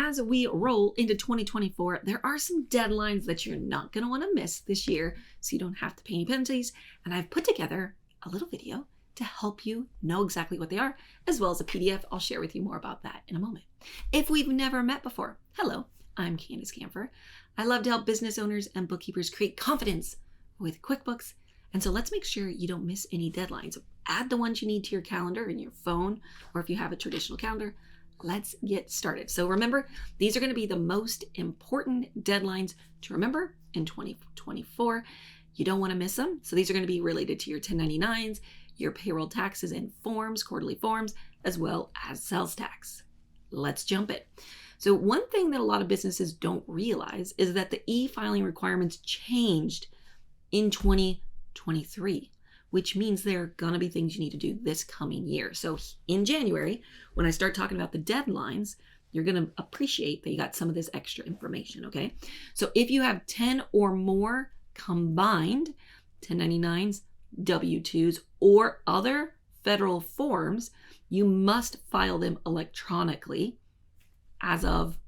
as we roll into 2024, there are some deadlines that you're not going to want to miss this year, so you don't have to pay any penalties. And I've put together a little video to help you know exactly what they are, as well as a PDF. I'll share with you more about that in a moment. If we've never met before, hello, I'm Candus Kampfer. I love to help business owners and bookkeepers create confidence with QuickBooks. And so let's make sure you don't miss any deadlines. Add the ones you need to your calendar in your phone, or if you have a traditional calendar. Let's get started. So remember, these are going to be the most important deadlines to remember in 2024. You don't want to miss them. So these are going to be related to your 1099s, your payroll taxes and forms, quarterly forms, as well as sales tax. Let's jump in. So one thing that a lot of businesses don't realize is that the e-filing requirements changed in 2023. Which means there are going to be things you need to do this coming year. So in January, when I start talking about the deadlines, you're going to appreciate that you got some of this extra information, okay? So if you have 10 or more combined 1099s, W-2s, or other federal forms, you must file them electronically as of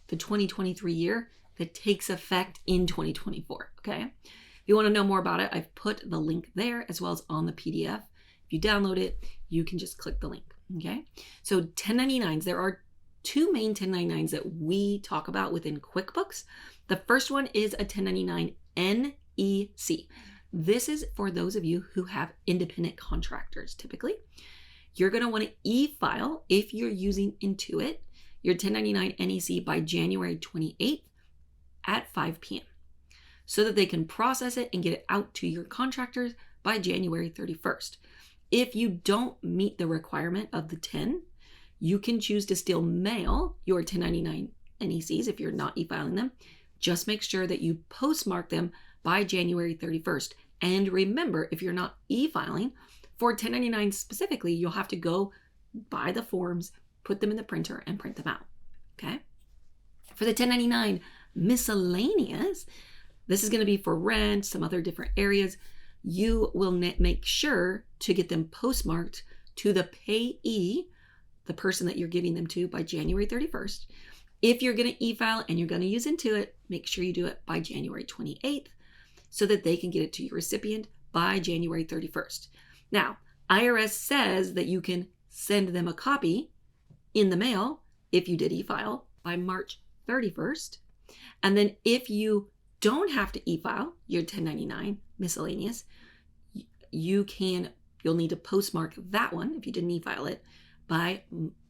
the 2023 year that takes effect in 2024, okay? If you want to know more about it, I've put the link there as well as on the PDF. If you download it, you can just click the link, okay? So 1099s, there are two main 1099s that we talk about within QuickBooks. The first one is a 1099 NEC. This is for those of you who have independent contractors, typically. You're going to want to e-file, if you're using Intuit, your 1099 NEC by January 28th at 5 p.m. so that they can process it and get it out to your contractors by January 31st. If you don't meet the requirement of the 10, you can choose to still mail your 1099 NECs if you're not e-filing them. Just make sure that you postmark them by January 31st. And remember, if you're not e-filing, for 1099 specifically, you'll have to go buy the forms, put them in the printer, and print them out, okay? For the 1099 miscellaneous, this is going to be for rent, some other different areas. You will make sure to get them postmarked to the payee, the person that you're giving them to, by January 31st. If you're going to e-file and you're going to use Intuit, make sure you do it by January 28th so that they can get it to your recipient by January 31st. Now, IRS says that you can send them a copy in the mail if you did e-file by March 31st. And then if you don't have to e-file your 1099 miscellaneous, you'll need to postmark that one if you didn't e-file it by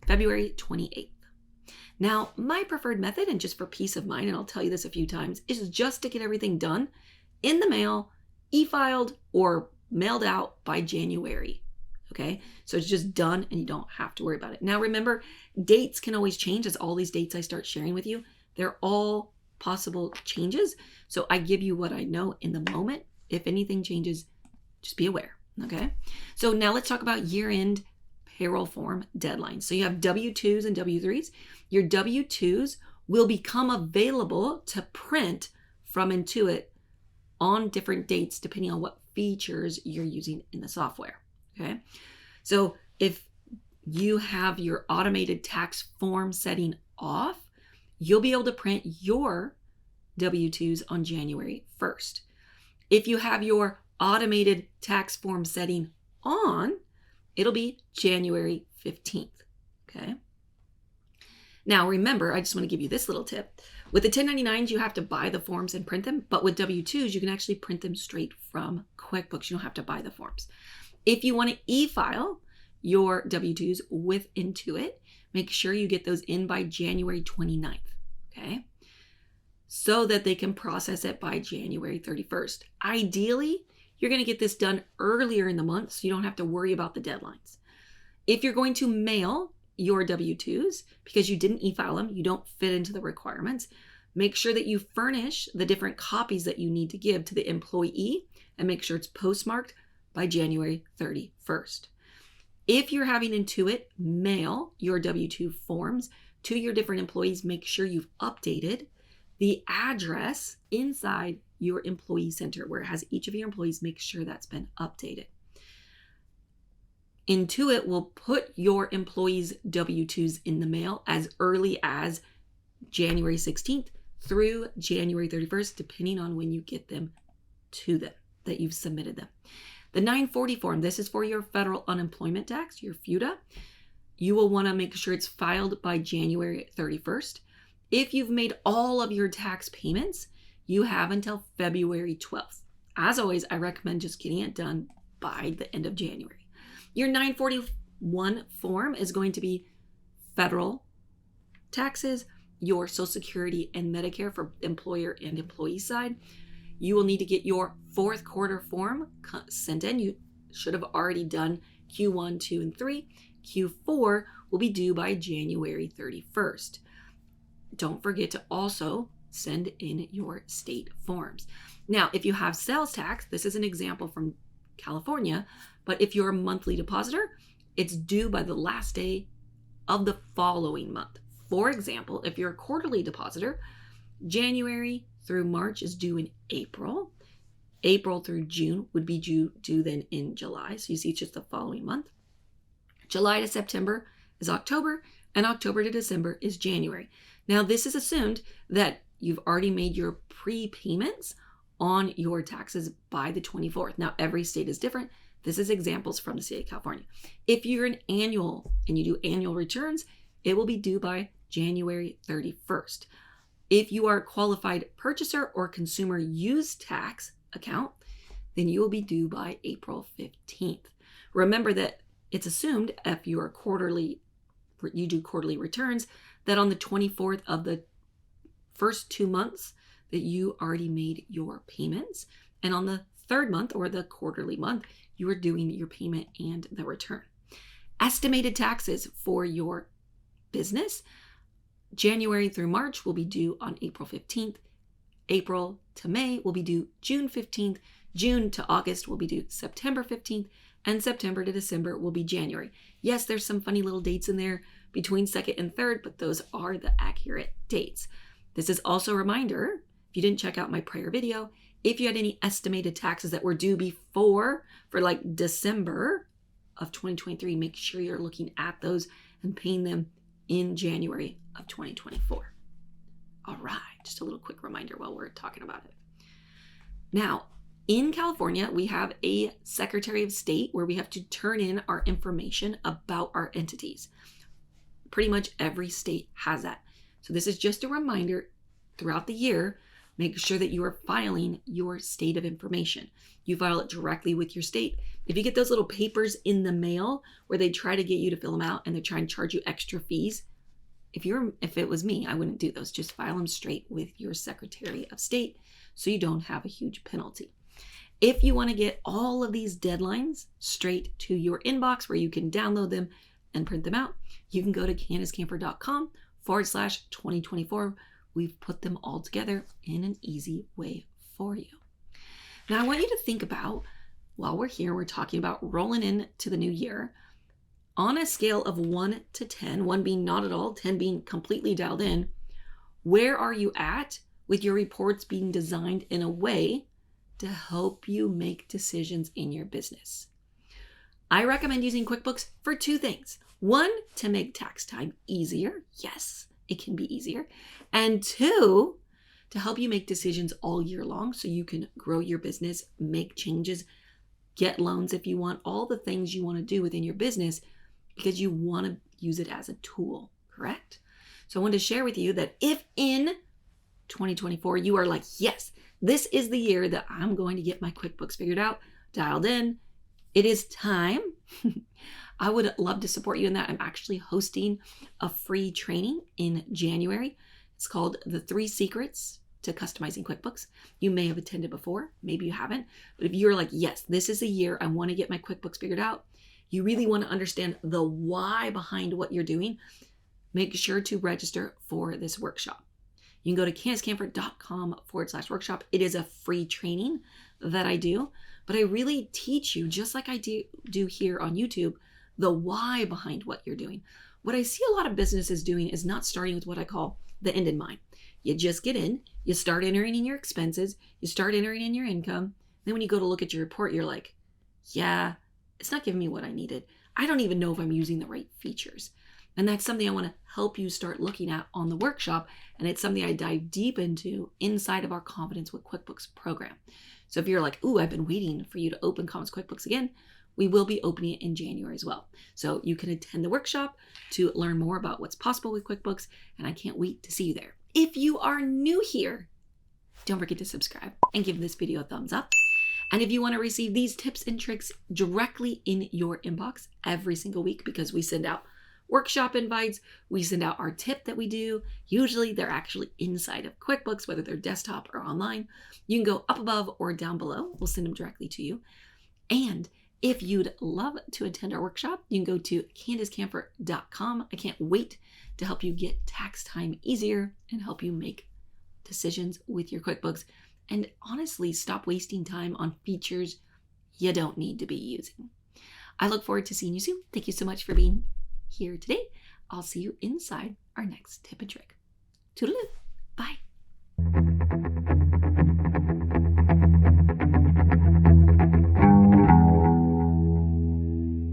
February 28th. Now, my preferred method, and just for peace of mind, and I'll tell you this a few times, is just to get everything done in the mail, e-filed, or mailed out by January. Okay, so it's just done and you don't have to worry about it. Now remember, dates can always change. As all these dates I start sharing with you, they're all possible changes. So I give you what I know in the moment. If anything changes, just be aware, okay? So now let's talk about year-end payroll form deadlines. So you have W-2s and W-3s. Your W-2s will become available to print from Intuit on different dates depending on what features you're using in the software, okay? So if you have your automated tax form setting off, you'll be able to print your W-2s on January 1st. If you have your automated tax form setting on, it'll be January 15th, okay? Now remember, I just want to give you this little tip. With the 1099s, you have to buy the forms and print them, but with W-2s, you can actually print them straight from QuickBooks. You don't have to buy the forms. If you want to e-file your W-2s with Intuit, make sure you get those in by January 29th, okay? So that they can process it by January 31st. Ideally, you're going to get this done earlier in the month so you don't have to worry about the deadlines. If you're going to mail your W-2s because you didn't e-file them, you don't fit into the requirements, make sure that you furnish the different copies that you need to give to the employee and make sure it's postmarked by January 31st. If you're having Intuit mail your W-2 forms to your different employees, make sure you've updated the address inside your employee center where it has each of your employees. Make sure that's been updated. Intuit will put your employees' W-2s in the mail as early as January 16th through January 31st, depending on when you get them to them, that you've submitted them. The 940 form, this is for your federal unemployment tax, your FUTA. You will want to make sure it's filed by January 31st. If you've made all of your tax payments, you have until February 12th. As always, I recommend just getting it done by the end of January. Your 941 form is going to be federal taxes, your Social Security and Medicare for employer and employee side. You will need to get your fourth quarter form sent in. You should have already done Q1, 2, and 3. Q4 will be due by January 31st. Don't forget to also send in your state forms. Now, if you have sales tax, this is an example from California, but if you're a monthly depositor, it's due by the last day of the following month. For example, if you're a quarterly depositor, January through March is due in April. April through June would be due then in July. So you see it's just the following month. July to September is October, and October to December is January. Now, this is assumed that you've already made your prepayments on your taxes by the 24th. Now, every state is different. This is examples from the state of California. If you're an annual and you do annual returns, it will be due by January 31st. If you are a qualified purchaser or consumer use tax account, then you will be due by April 15th. Remember that it's assumed if you do quarterly returns, that on the 24th of the first 2 months that you already made your payments. And on the third month or the quarterly month, you are doing your payment and the return. Estimated taxes for your business, January through March will be due on April 15th. April to May will be due June 15th. June to August will be due September 15th. And September to December will be January. Yes, there's some funny little dates in there between 2nd and 3rd, but those are the accurate dates. This is also a reminder, if you didn't check out my prior video, if you had any estimated taxes that were due before for like December of 2023, make sure you're looking at those and paying them in January of 2024. All right, just a little quick reminder while we're talking about it. Now, in California, we have a Secretary of State where we have to turn in our information about our entities. Pretty much every state has that. So this is just a reminder throughout the year, make sure that you are filing your state of information. You file it directly with your state. If you get those little papers in the mail where they try to get you to fill them out and they try and charge you extra fees, if it was me, I wouldn't do those. Just file them straight with your Secretary of State so you don't have a huge penalty. If you want to get all of these deadlines straight to your inbox where you can download them and print them out, you can go to candacekamfer.com/2024. We've put them all together in an easy way for you. Now, I want you to think about, while we're here, we're talking about rolling into the new year, on a scale of 1 to 10, 1 being not at all, 10 being completely dialed in, where are you at with your reports being designed in a way to help you make decisions in your business? I recommend using QuickBooks for 2 things. 1, to make tax time easier. Yes, it can be easier. And 2, to help you make decisions all year long so you can grow your business, make changes, get loans if you want, all the things you want to do within your business because you want to use it as a tool, correct? So I wanted to share with you that if in 2024 you are like, yes, this is the year that I'm going to get my QuickBooks figured out, dialed in, it is time. I would love to support you in that. I'm actually hosting a free training in January. It's called The 3 Secrets to Customizing QuickBooks. You may have attended before, maybe you haven't, but if you're like, yes, this is a year I want to get my QuickBooks figured out, you really want to understand the why behind what you're doing, make sure to register for this workshop. You can go to CandusCamfer.com/workshop. It is a free training that I do, but I really teach you, just like I do here on YouTube, the why behind what you're doing. What I see a lot of businesses doing is not starting with what I call the end in mind. You just get in, you start entering in your expenses, you start entering in your income. Then when you go to look at your report, you're like, yeah, it's not giving me what I needed. I don't even know if I'm using the right features. And that's something I want to help you start looking at on the workshop. And it's something I dive deep into inside of our Confidence with QuickBooks program. So if you're like, ooh, I've been waiting for you to open Confidence with QuickBooks again, we will be opening it in January as well. So you can attend the workshop to learn more about what's possible with QuickBooks. And I can't wait to see you there. If you are new here, don't forget to subscribe and give this video a thumbs up. And if you want to receive these tips and tricks directly in your inbox every single week, because we send out workshop invites, we send out our tip that we do. Usually they're actually inside of QuickBooks, whether they're desktop or online. You can go up above or down below. We'll send them directly to you. And if you'd love to attend our workshop, you can go to CandusCampfer.com. I can't wait to help you get tax time easier and help you make decisions with your QuickBooks. And honestly, stop wasting time on features you don't need to be using. I look forward to seeing you soon. Thank you so much for being here today. I'll see you inside our next tip and trick. Toodaloo.